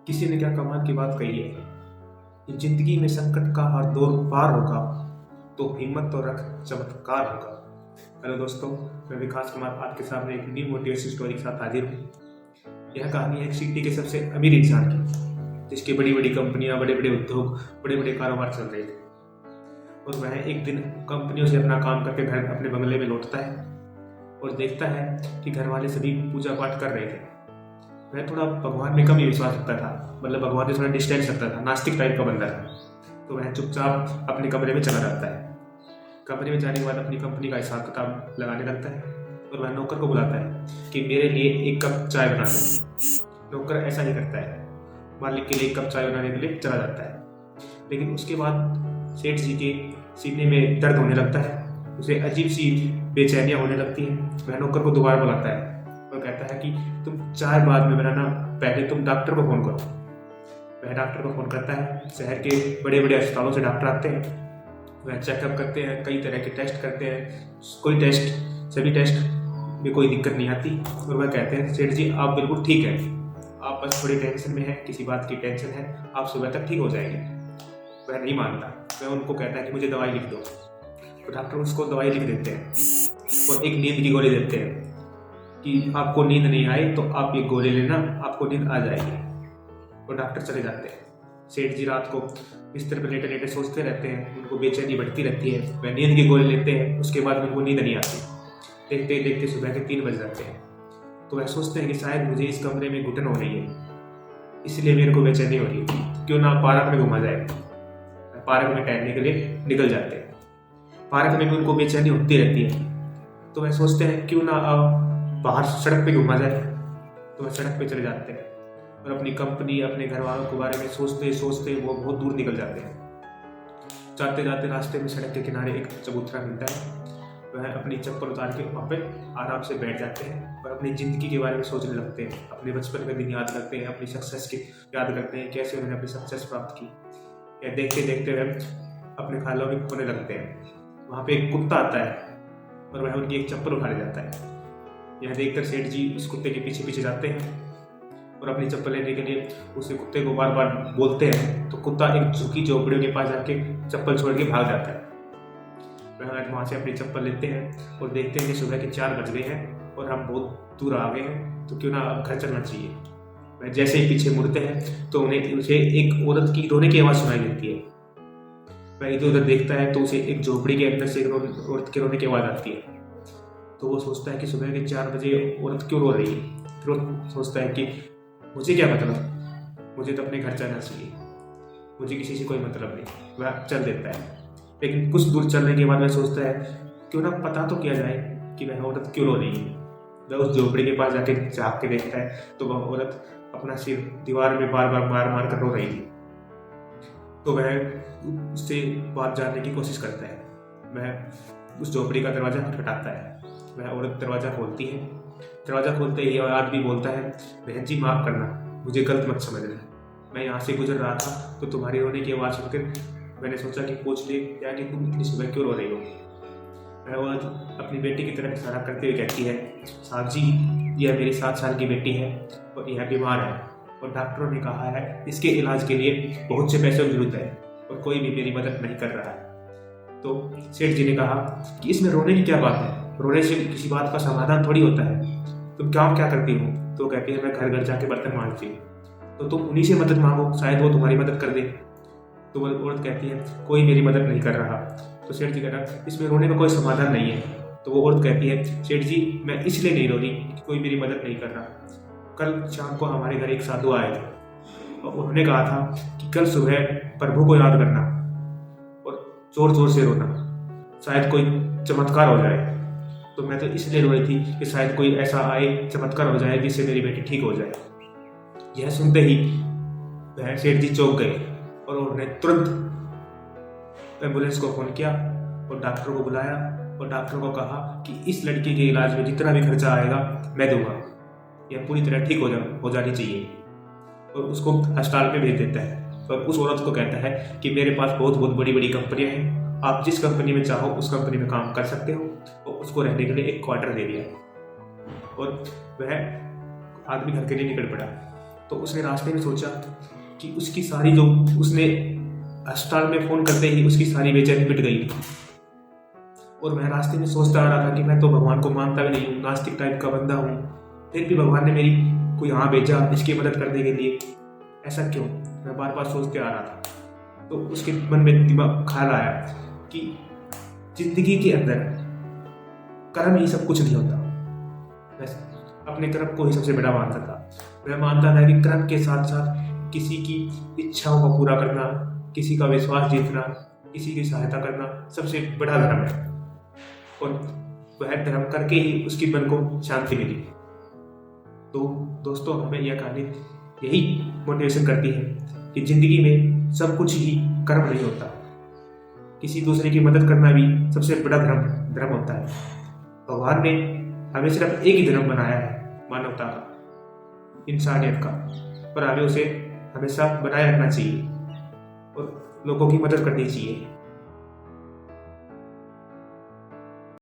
किसी ने क्या कमाल की बात कही है कि जिंदगी में संकट का हर दौर पार होगा तो हिम्मत तो रख, चमत्कार होगा। हेलो दोस्तों, मैं विकास कुमार आपके सामने एक न्यू मोटिवेशन स्टोरी के साथ हाजिर हूँ। यह कहानी है एक सिटी के सबसे अमीर इंसान की, जिसकी बड़ी बड़ी कंपनियां, बड़े बड़े उद्योग, बड़े बड़े कारोबार चल रहे थे। और वह एक दिन कंपनियों से अपना काम करके घर अपने बंगले में लौटता है और देखता है कि घर वाले सभी पूजा पाठ कर रहे थे। वह थोड़ा भगवान में कम ही विश्वास रखता था, मतलब भगवान से थोड़ा डिस्टेंस रखता था, नास्तिक टाइप का बंदा था। तो वह चुपचाप अपने कमरे में चला जाता है। कमरे में जाने के बाद अपनी कंपनी का हिसाब किताब लगाने लगता है और वह नौकर को बुलाता है कि मेरे लिए एक कप चाय बना दो। नौकर ऐसा ही करता है, मालिक के लिए एक कप चाय बनाने के लिए चला जाता है। लेकिन उसके बाद सेठ जी के सीने में दर्द होने लगता है, उसे अजीब सी बेचैनियां होने लगती हैं। वह नौकर को दोबारा बुलाता है और कहता है कि तुम चाय बाद में बनाना, पहले तुम डॉक्टर को फ़ोन करो। वह डॉक्टर को फ़ोन करता है। शहर के बड़े बड़े अस्पतालों से डॉक्टर आते हैं, वह चेकअप करते हैं, कई तरह के टेस्ट करते हैं। सभी टेस्ट में कोई दिक्कत नहीं आती और वह कहते हैं सेठ जी आप बिल्कुल ठीक है, आप बस थोड़ी टेंशन में हैं, किसी बात की टेंशन है, आप सुबह तक ठीक हो जाएंगे। वह नहीं मानता, वह उनको कहता है कि मुझे दवाई लिख दो। तो डॉक्टर उसको दवाई लिख देते हैं और एक नींद की गोली देते हैं कि आपको नींद नहीं आए तो आप ये गोली लेना, आपको नींद आ जाएगी। और डॉक्टर चले जाते हैं। सेठ जी रात को बिस्तर पर लेटे लेटे सोचते रहते हैं, उनको बेचैनी बढ़ती रहती है। वह नींद की गोली लेते हैं, उसके बाद उनको नींद नहीं आती। देखते देखते सुबह के 3 बज जाते हैं। तो वह सोचते हैं कि शायद मुझे इस कमरे में घुटन हो रही है, इसलिए मेरे को बेचैनी हो रही है, क्यों ना पार्क में घुमा जाए। पार्क में टहलने के लिए निकल जाते हैं। पार्क में भी उनको बेचैनी होती रहती है, तो वह सोचते हैं क्यों ना बाहर सड़क पे घुमा जाए। तो वह सड़क पे चले जाते हैं और अपनी कंपनी, अपने घर वालों के बारे में सोचते सोचते वो बहुत दूर निकल जाते हैं। जाते जाते रास्ते में सड़क के किनारे एक चबूतरा मिलता है। वह अपनी चप्पल उतार के वहाँ पे आराम से बैठ जाते हैं और अपनी ज़िंदगी के बारे में सोचने लगते हैं। अपने बचपन के दिन याद करते हैं, अपनी सक्सेस की याद करते हैं, कैसे उन्होंने अपनी सक्सेस प्राप्त की। या देखते देखते वह अपने ख्यालों में खोने लगते हैं। वहाँ पे एक कुत्ता आता है और वह उनकी एक चप्पल उठा ले जाता है। यह देखकर सेठ जी उस कुत्ते के पीछे पीछे जाते हैं और अपनी चप्पल लेने के लिए उसे कुत्ते को बार बार बोलते हैं। तो कुत्ता एक झुकी झोपड़ियों के पास जाके चप्पल छोड़ के भाग जाता है। वह वहाँ से अपनी चप्पल लेते हैं और देखते हैं कि सुबह के 4 बज गए हैं और हम बहुत दूर आ गए हैं, तो क्यों ना अब घर चलना चाहिए। वह जैसे ही पीछे मुड़ते हैं तो उसे एक औरत की रोने की आवाज़ सुनाई देती है। वह इधर उधर देखता है तो उसे एक झोपड़ी के अंदर से एक औरत के रोने की आवाज़ आती है। तो वो सोचता है कि सुबह के 4 बजे औरत क्यों रो रही है। फिर वो सोचता है कि मुझे क्या मतलब, मुझे तो अपने घर जाना चाहिए, मुझे किसी से कोई मतलब नहीं। वह चल देता है। लेकिन कुछ दूर चलने के बाद वह सोचता है क्यों ना पता तो किया जाए कि वह औरत क्यों रो रही है। वह उस झोपड़ी के पास जाके झाँक के देखता है तो वह औरत अपना सिर दीवार में बार बार मार मार कर रो रही थी। तो वह उससे बात जानने की कोशिश करता है। वह उस झोपड़ी का दरवाज़ा खटखटाता है। वह औरत दरवाज़ा खोलती है। दरवाज़ा खोलते ही आदमी बोलता है, बहन जी माफ़ करना, मुझे गलत मत समझना, मैं यहाँ से गुजर रहा था तो तुम्हारी रोने की आवाज़ सुनकर मैंने सोचा कि पूछ ले क्या कि तुम इतनी सुबह क्यों रो रही हो। वह औरत अपनी बेटी की तरफ इशारा करते हुए कहती है, साहब जी यह मेरी 7 साल की बेटी है और यह बीमार है और डॉक्टरों ने कहा है इसके इलाज के लिए बहुत से पैसों की जरूरत है और कोई भी मेरी मदद नहीं कर रहा है। तो सेठ जी ने कहा कि इसमें रोने की क्या बात है, रोने से किसी बात का समाधान थोड़ी होता है, तुम क्या करती हो। तो कहती है मैं घर घर जाके बर्तन मांजती हूँ, तो तुम उन्हीं से मदद मांगो, शायद वो तुम्हारी मदद कर दे। तो वो औरत कहती है कोई मेरी मदद नहीं कर रहा। तो सेठ जी कह रहा इसमें रोने का कोई समाधान नहीं है। तो वो औरत कहती है सेठ जी मैं इसलिए नहीं रो रही कि कोई मेरी मदद नहीं कर रहा। कल शाम को हमारे घर एक साधु आए थे और उन्होंने कहा था कि कल सुबह प्रभु को याद करना और जोर जोर से रोना, शायद कोई चमत्कार हो जाए। तो मैं तो इसलिए रो रही थी कि शायद कोई ऐसा आए, चमत्कार हो जाए जिससे मेरी बेटी ठीक हो जाए। यह सुनते ही वह सेठ जी चौंक गए और उन्होंने तुरंत एम्बुलेंस को फ़ोन किया और डॉक्टर को बुलाया और डॉक्टर को कहा कि इस लड़की के इलाज में जितना भी खर्चा आएगा मैं दूंगा, यह पूरी तरह ठीक हो जानी चाहिए। और उसको अस्पताल में भेज देता है और उस औरत को कहता है कि मेरे पास बहुत बहुत बड़ी बड़ी कंपनियां हैं, आप जिस कंपनी में चाहो उस कंपनी में काम कर सकते हो। और उसको रहने के लिए एक क्वार्टर दे दिया और वह आदमी घर के लिए निकल पड़ा। तो उसने रास्ते में सोचा कि उसकी सारी जो उसने अस्पताल में फ़ोन करते ही उसकी सारी बेचैनी मिट गई। और मैं रास्ते में सोचता आ रहा था कि मैं तो भगवान को मानता भी नहीं हूँ, नास्तिक टाइप का बंदा हूँ, फिर भी भगवान ने मेरी को यहाँ भेजा इसकी मदद करने के लिए, ऐसा क्यों? मैं बार बार सोचते आ रहा था। तो उसके मन में दिमाग ख्याल आया कि जिंदगी के अंदर कर्म ही सब कुछ नहीं होता। मैं अपने कर्म को ही सबसे बड़ा मानता था। मैं मानता था कि कर्म के साथ साथ किसी की इच्छाओं को पूरा करना, किसी का विश्वास जीतना, किसी की सहायता करना सबसे बड़ा धर्म है, और वह धर्म करके ही उसकी मन को शांति मिली। तो दोस्तों, हमें यह कहानी यही मोटिवेशन करती है कि जिंदगी में सब कुछ ही कर्म नहीं होता, किसी दूसरे की मदद करना भी सबसे बड़ा धर्म होता है। भगवान ने हमें सिर्फ एक ही धर्म बनाया है, मानवता का, इंसानियत का, पर हमें उसे हमेशा बनाए रखना चाहिए और लोगों की मदद करनी चाहिए।